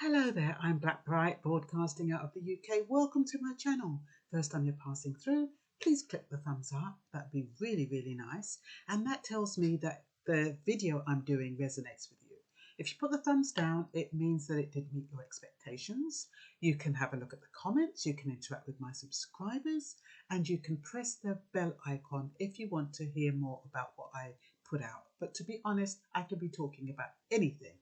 Hello there, I'm Black Bright, broadcasting out of the UK. Welcome to my channel. First time you're passing through, please click the thumbs up. That'd be really nice. And that tells me that the video I'm doing resonates with you. If you put the thumbs down, it means that it did meet your expectations. You can have a look at the comments, you can interact with my subscribers, and you can press the bell icon if you want to hear more about what I put out. But to be honest, I could be talking about anything.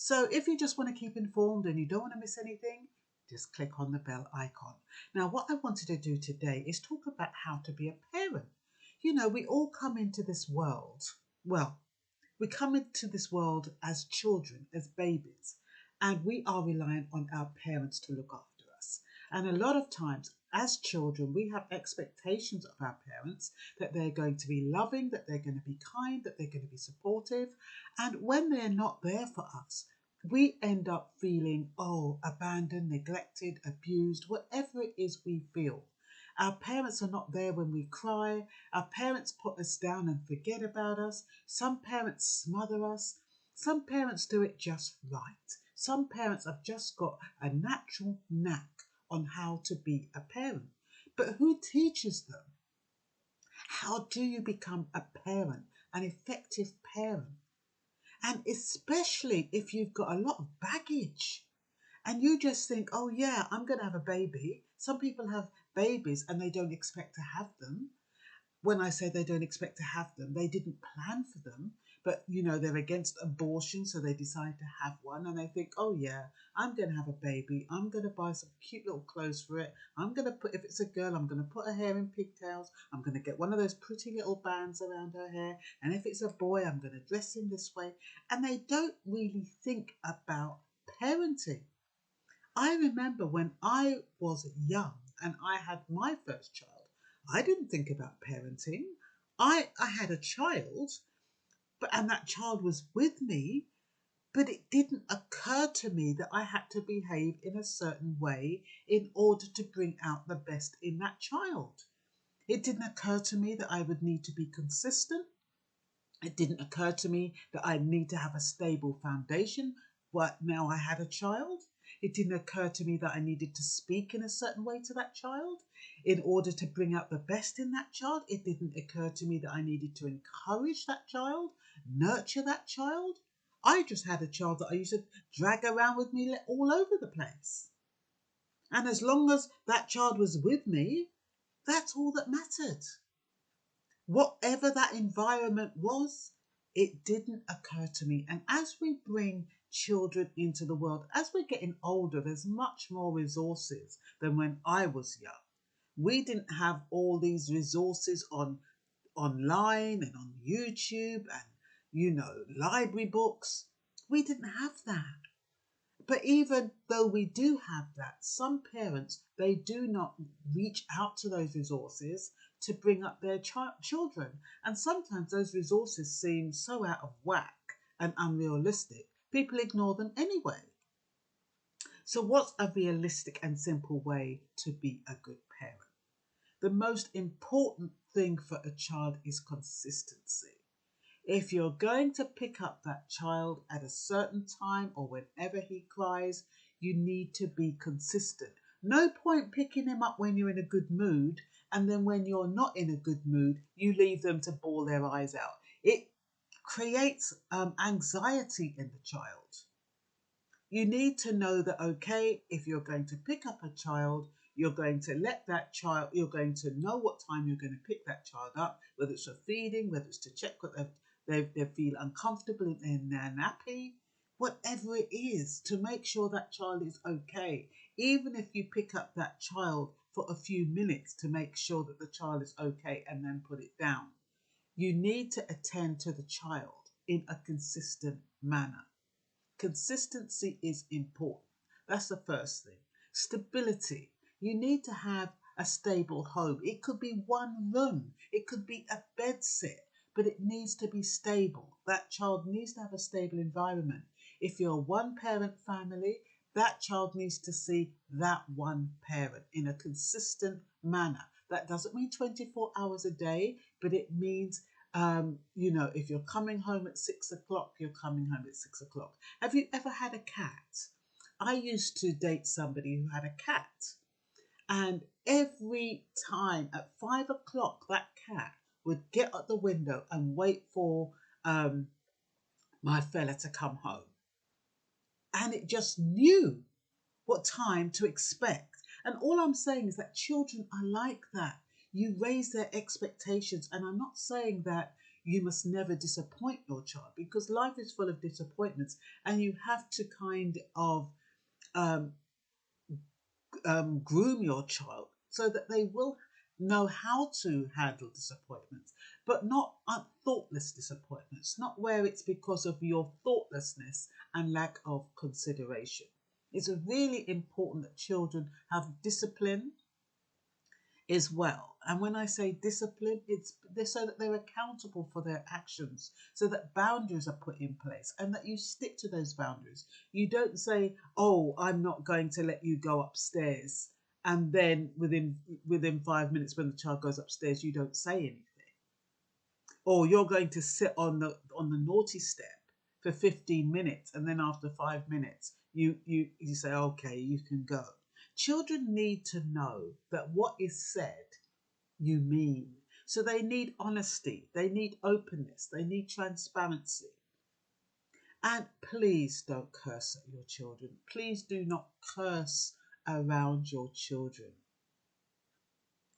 So if you just want to keep informed and you don't want to miss anything, just click on the bell icon. Now, what I wanted to do today is talk about how to be a parent. You know, we all come into this world. Well, we come into this world as children, as babies, and we are reliant on our parents to look after us. And a lot of times, as children, we have expectations of our parents that they're going to be loving, that they're going to be kind, that they're going to be supportive. And when they're not there for us, we end up feeling, abandoned, neglected, abused, whatever it is we feel. Our parents are not there when we cry. Our parents put us down and forget about us. Some parents smother us. Some parents do it just right. Some parents have just got a natural knack on how to be a parent. But who teaches them? How do you become a parent, an effective parent? And especially if you've got a lot of baggage and you just think, oh yeah, I'm going to have a baby. Some people have babies and they don't expect to have them. When I say they don't expect to have them, they didn't plan for them, but they're against abortion, so they decide to have one and they think, oh yeah, I'm going to have a baby. I'm going to buy some cute little clothes for it. I'm going to put, if it's a girl, I'm going to put her hair in pigtails. I'm going to get one of those pretty little bands around her hair. And if it's a boy, I'm going to dress him this way. And they don't really think about parenting. I remember when I was young and I had my first child, I didn't think about parenting. I had a child, and that child was with me, but it didn't occur to me that I had to behave in a certain way in order to bring out the best in that child. It didn't occur to me that I would need to be consistent. It didn't occur to me that I need to have a stable foundation. But now I had a child. It didn't occur to me that I needed to speak in a certain way to that child in order to bring out the best in that child. It didn't occur to me that I needed to encourage that child, nurture that child. I just had a child that I used to drag around with me all over the place. And as long as that child was with me, that's all that mattered. Whatever that environment was, it didn't occur to me. And as we bring children into the world, as we're getting older, there's much more resources than when I was young. We didn't have all these resources online and on YouTube and, library books. We didn't have that. But even though we do have that, some parents, they do not reach out to those resources to bring up their children. And sometimes those resources seem so out of whack and unrealistic, people ignore them anyway. So what's a realistic and simple way to be a good parent? The most important thing for a child is consistency. If you're going to pick up that child at a certain time or whenever he cries, you need to be consistent. No point picking him up when you're in a good mood, and then when you're not in a good mood, you leave them to bawl their eyes out. It creates anxiety in the child. You need to know that, okay, if you're going to pick up a child, you're going to you're going to know what time you're going to pick that child up, whether it's for feeding, whether it's to check what they feel uncomfortable in their nappy, whatever it is, to make sure that child is okay. Even if you pick up that child for a few minutes to make sure that the child is okay and then put it down. You need to attend to the child in a consistent manner. Consistency is important. That's the first thing. Stability. You need to have a stable home. It could be one room. It could be a bed set, but it needs to be stable. That child needs to have a stable environment. If you're a one-parent family, that child needs to see that one parent in a consistent manner. That doesn't mean 24 hours a day, but it means if you're coming home at 6 o'clock, you're coming home at 6 o'clock. Have you ever had a cat I used to date somebody who had a cat, and every time at 5 o'clock, that cat would get at the window and wait for um, my fella to come home. And it just knew what time to expect. And all I'm saying is that children are like that. You raise their expectations. And I'm not saying that you must never disappoint your child, because life is full of disappointments, and you have to kind of um, groom your child so that they will know how to handle disappointments, but not thoughtless disappointments, not where it's because of your thoughtlessness and lack of consideration. It's really important that children have discipline as well. And when I say discipline, it's so that they're accountable for their actions, so that boundaries are put in place and that you stick to those boundaries. You don't say, "Oh, I'm not going to let you go upstairs," and then within 5 minutes, when the child goes upstairs, you don't say anything. Or you're going to sit on the naughty step for 15 minutes, and then after 5 minutes, you say, "Okay, you can go." Children need to know that what is said, you mean. So they need honesty, they need openness, they need transparency. And please don't curse at your children. Please do not curse around your children.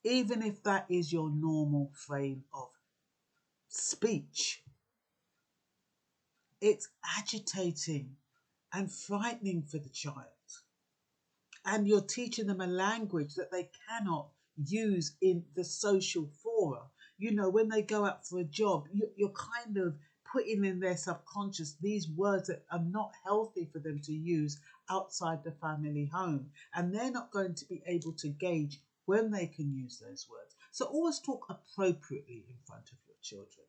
Even if that is your normal frame of speech, it's agitating and frightening for the child. And you're teaching them a language that they cannot use in the social fora. You know, when they go out for a job, you're kind of putting in their subconscious these words that are not healthy for them to use outside the family home. And they're not going to be able to gauge when they can use those words. So always talk appropriately in front of your children.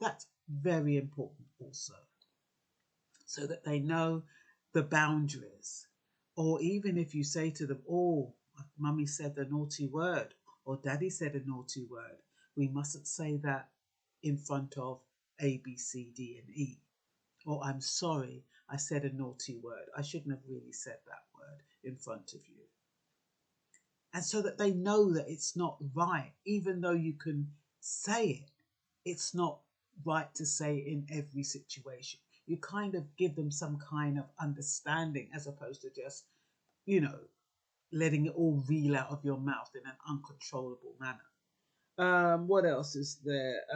That's very important also, so that they know the boundaries. Or even if you say to them, "Oh, mummy said a naughty word," or "daddy said a naughty word," we mustn't say that in front of A, B, C, D, and E. Or, "I'm sorry, I said a naughty word. I shouldn't have really said that word in front of you." And so that they know that it's not right, even though you can say it, it's not right to say it in every situation. You kind of give them some kind of understanding, as opposed to just, letting it all reel out of your mouth in an uncontrollable manner. What else is there?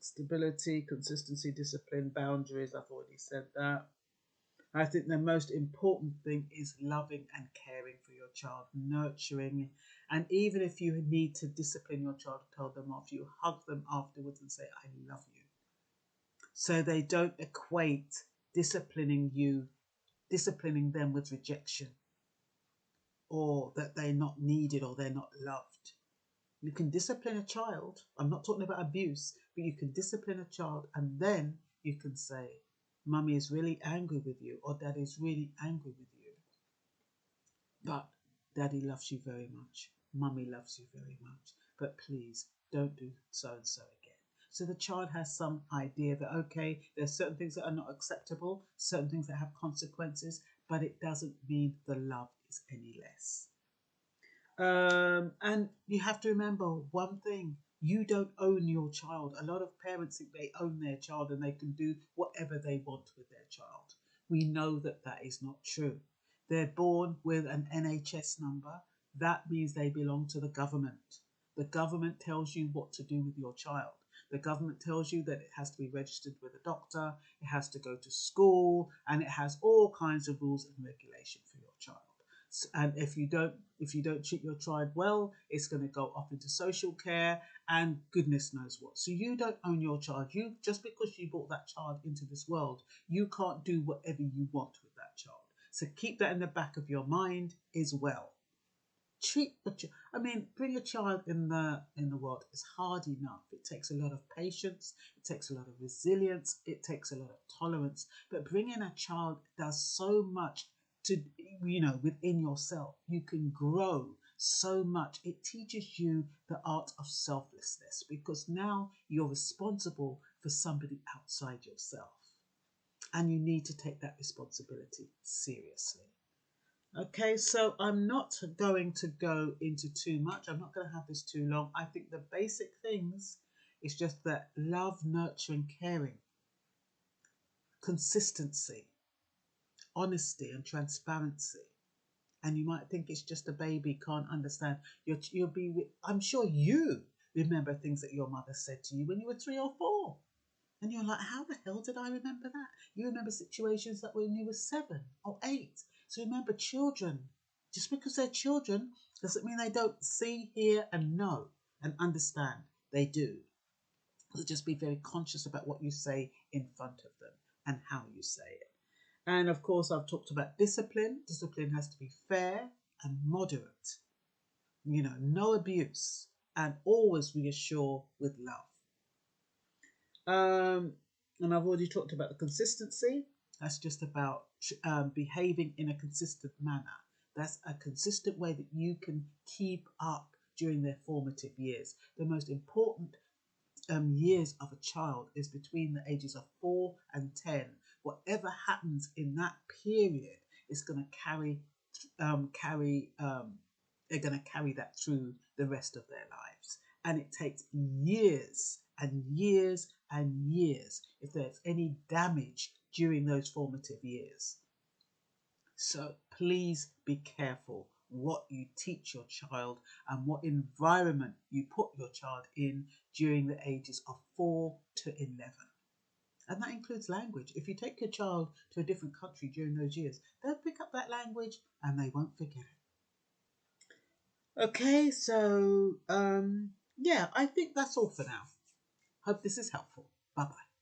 Stability, consistency, discipline, boundaries. I've already said that. I think the most important thing is loving and caring for your child, nurturing. And even if you need to discipline your child, tell them off, you hug them afterwards and say, "I love you." So they don't equate disciplining them with rejection, or that they're not needed or they're not loved. You can discipline a child. I'm not talking about abuse, but you can discipline a child, and then you can say, "Mummy is really angry with you," or "Daddy is really angry with you, but Daddy loves you very much. Mummy loves you very much. But please don't do so and so again." So the child has some idea that, okay, there's certain things that are not acceptable, certain things that have consequences, but it doesn't mean the love is any less. And you have to remember one thing: you don't own your child. A lot of parents think they own their child and they can do whatever they want with their child. We know that that is not true. They're born with an NHS number. That means they belong to the government. The government tells you what to do with your child. The government tells you that it has to be registered with a doctor, it has to go to school, and it has all kinds of rules and regulation for your child. And if you don't treat your child well, it's going to go off into social care and goodness knows what. So you don't own your child. You, just because you brought that child into this world, you can't do whatever you want with that child. So keep that in the back of your mind as well. Bring a child in the world is hard enough. It takes a lot of patience, it takes a lot of resilience, it takes a lot of tolerance. But bringing a child does so much to, within yourself. You can grow so much. It teaches you the art of selflessness, because now you're responsible for somebody outside yourself, and you need to take that responsibility seriously. Okay, so I'm not going to go into too much. I'm not going to have this too long. I think the basic things is just that love, nurture, and caring, consistency, honesty, and transparency. And you might think it's just a baby can't understand. You'll be. I'm sure you remember things that your mother said to you when you were 3 or 4, and you're like, how the hell did I remember that? You remember situations that when you were 7 or 8. So remember, children. Just because they're children doesn't mean they don't see, hear, and know and understand. They do. So just be very conscious about what you say in front of them and how you say it. And of course, I've talked about discipline. Discipline has to be fair and moderate. No abuse, and always reassure with love. And I've already talked about the consistency. That's just about behaving in a consistent manner. That's a consistent way that you can keep up during their formative years. The most important years of a child is between the ages of 4 and 10. Whatever happens in that period is going to they're going to carry that through the rest of their lives. And it takes years and years and years if there's any damage during those formative years. So please be careful what you teach your child and what environment you put your child in during the ages of 4 to 11. And that includes language. If you take your child to a different country during those years, they'll pick up that language and they won't forget it. Okay, so yeah, I think that's all for now. Hope this is helpful. Bye bye.